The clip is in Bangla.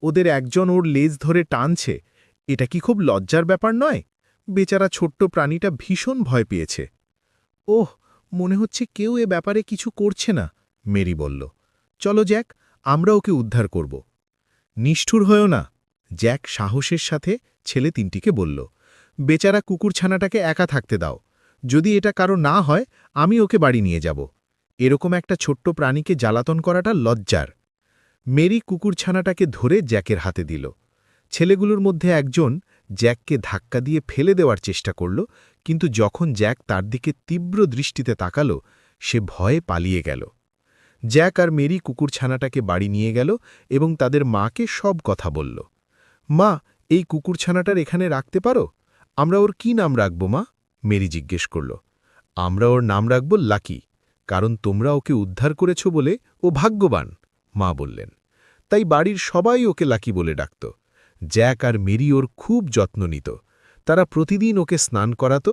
ওদের একজন ওর লেজ ধরে টানছে। এটা কি খুব লজ্জার ব্যাপার নয়? বেচারা ছোট্ট প্রাণীটা ভীষণ ভয় পেয়েছে। ওহ, মনে হচ্ছে কেউ এ ব্যাপারে কিছু করছে না, মেরি বলল। চলো জ্যাক, আমরা ওকে উদ্ধার করব। নিষ্ঠুর হয়েও না, জ্যাক সাহসের সাথে ছেলে তিনটিকে বলল। বেচারা কুকুরছানাটাকে একা থাকতে দাও। যদি এটা কারো না হয়, আমি ওকে বাড়ি নিয়ে যাব। এরকম একটা ছোট্ট প্রাণীকে জ্বালাতন করাটা লজ্জার। মেরি কুকুরছানাটাকে ধরে জ্যাকের হাতে দিল। ছেলেগুলোর মধ্যে একজন জ্যাককে ধাক্কা দিয়ে ফেলে দেওয়ার চেষ্টা করল, কিন্তু যখন জ্যাক তার দিকে তীব্র দৃষ্টিতে তাকাল, সে ভয়ে পালিয়ে গেল। জ্যাক আর মেরি কুকুরছানাটাকে বাড়ি নিয়ে গেল এবং তাদের মাকে সব কথা বলল। মা, এই কুকুরছানাটার এখানে রাখতে পারো? আমরা ওর কি নাম রাখব মা? মেরি জিজ্ঞেস করল। আমরা ওর নাম রাখব লাকি, কারণ তোমরা ওকে উদ্ধার করেছ বলে ও ভাগ্যবান, মা বললেন। তাই বাড়ির সবাই ওকে লাকি বলে ডাকত। জ্যাক আর মেরি ওর খুব যত্ন নিত। তারা প্রতিদিন ওকে স্নান করাত